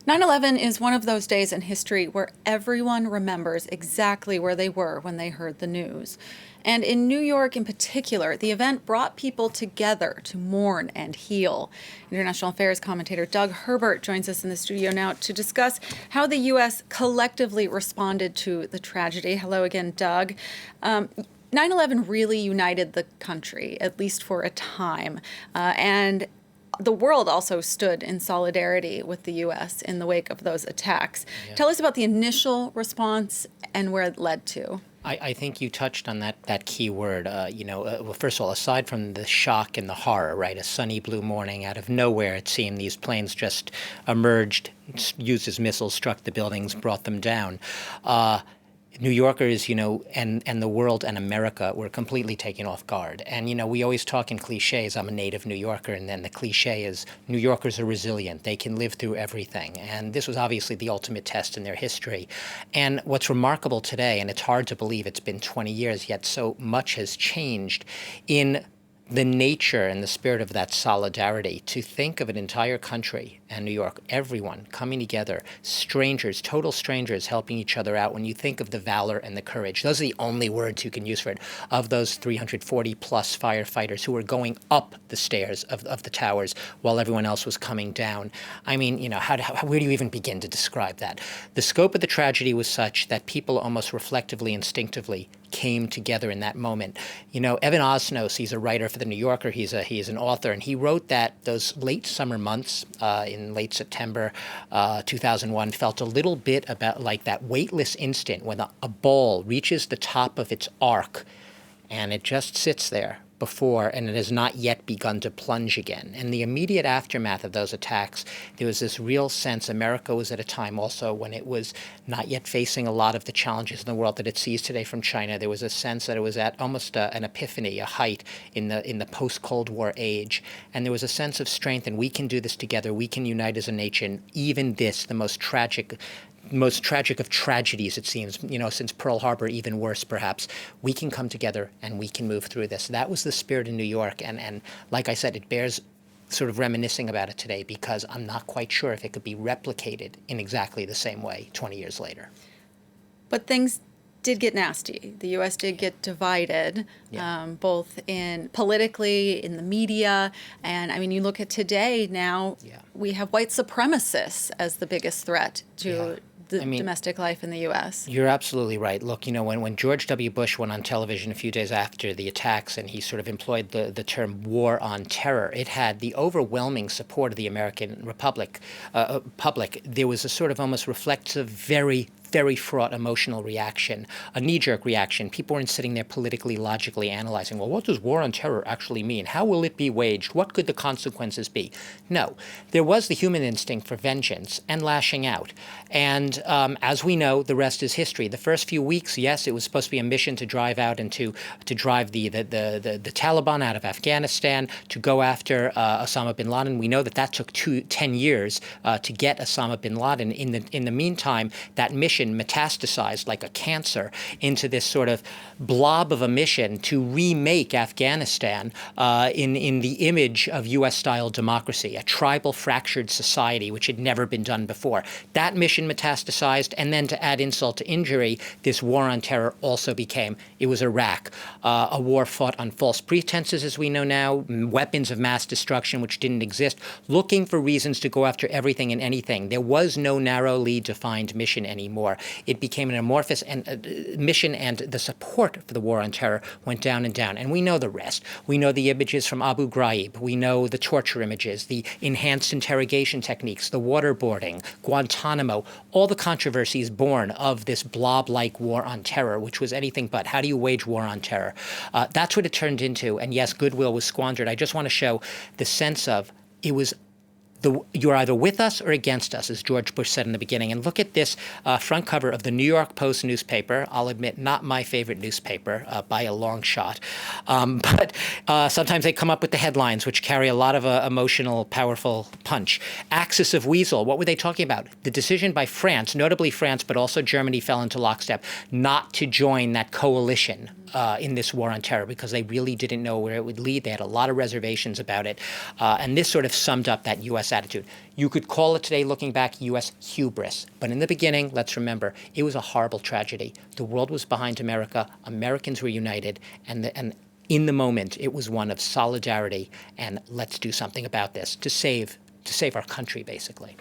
9/11 is one of those days in history where everyone remembers exactly where they were when they heard the news. And in New York in particular, the event brought people together to mourn and heal. International Affairs commentator Doug Herbert joins us in the studio now to discuss how the U.S. collectively responded to the tragedy. Hello again, Doug. 9/11 really united the country, at least for a time. And the world also stood in solidarity with the U.S. in the wake of those attacks. Yeah. Tell us about the initial response and where it led to. I think you touched on that key word. Well, first of all, aside from the shock and the horror, right, a sunny blue morning out of nowhere, it seemed these planes just emerged, used as missiles, struck the buildings, brought them down. New Yorkers, and the world and America were completely taken off guard. And, we always talk in cliches. I'm a native New Yorker, and then the cliche is New Yorkers are resilient. They can live through everything. And this was obviously the ultimate test in their history. And what's remarkable today, and it's hard to believe it's been 20 years, yet so much has changed in the nature and the spirit of that solidarity, to think of an entire country and New York, everyone coming together, strangers, total strangers helping each other out. When you think of the valor and the courage, those are the only words you can use for it, of those 340 plus firefighters who were going up the stairs of the towers while everyone else was coming down. I mean, where do you even begin to describe that? The scope of the tragedy was such that people almost reflectively, instinctively came together in that moment. Evan Osnos, he's a writer for The New Yorker. He's an author, and he wrote that those late summer months in late September 2001 felt a little bit about like that weightless instant when a ball reaches the top of its arc and it just sits there before, and it has not yet begun to plunge again. In the immediate aftermath of those attacks, there was this real sense America was at a time also when it was not yet facing a lot of the challenges in the world that it sees today from China. There was a sense that it was at almost an epiphany, a height in the post-Cold War age. And there was a sense of strength, and we can do this together. We can unite as a nation. Even this, the most tragic of tragedies, it seems, since Pearl Harbor, even worse perhaps, we can come together and we can move through this. That was the spirit in New York. And like I said, it bears sort of reminiscing about it today, because I'm not quite sure if it could be replicated in exactly the same way 20 years later. But things did get nasty. The U.S. did get divided, both politically, in the media. And I mean, you look at today now, we have white supremacists as the biggest threat to domestic life in the U.S. You're absolutely right. Look, when George W. Bush went on television a few days after the attacks, and he sort of employed the term war on terror, it had the overwhelming support of the American public. There was a sort of almost reflexive, very fraught emotional reaction, a knee-jerk reaction. People weren't sitting there politically, logically analyzing, well, what does war on terror actually mean? How will it be waged? What could the consequences be? No. There was the human instinct for vengeance and lashing out. And as we know, the rest is history. The first few weeks, yes, it was supposed to be a mission to drive out and to drive the Taliban out of Afghanistan, to go after Osama bin Laden. We know that took 10 years to get Osama bin Laden. In the meantime, that mission metastasized like a cancer into this sort of blob of a mission to remake Afghanistan in the image of U.S.-style democracy, a tribal fractured society, which had never been done before. That mission metastasized, and then to add insult to injury, this war on terror also it was Iraq, a war fought on false pretenses, as we know now, weapons of mass destruction which didn't exist, looking for reasons to go after everything and anything. There was no narrowly defined mission anymore. It became an amorphous mission, and the support for the war on terror went down and down. And we know the rest. We know the images from Abu Ghraib. We know the torture images, the enhanced interrogation techniques, the waterboarding, Guantanamo, all the controversies born of this blob-like war on terror, which was anything but. How do you wage war on terror? That's what it turned into. And yes, goodwill was squandered. I just want to show the sense of it was you're either with us or against us, as George Bush said in the beginning. And look at this front cover of the New York Post newspaper. I'll admit, not my favorite newspaper by a long shot. But sometimes they come up with the headlines, which carry a lot of emotional, powerful punch. Axis of Weasel, what were they talking about? The decision by France, notably France, but also Germany, fell into lockstep, not to join that coalition in this war on terror, because they really didn't know where it would lead. They had a lot of reservations about it. And this sort of summed up that U.S. U.S. attitude. You could call it today, looking back, U.S. hubris. But in the beginning, let's remember, it was a horrible tragedy. The world was behind America. Americans were united. And in the moment, it was one of solidarity and let's do something about this to save our country, basically.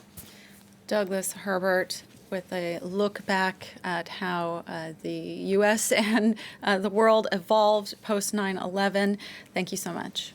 Douglas Herbert, with a look back at how the U.S. and the world evolved post 9/11. Thank you so much.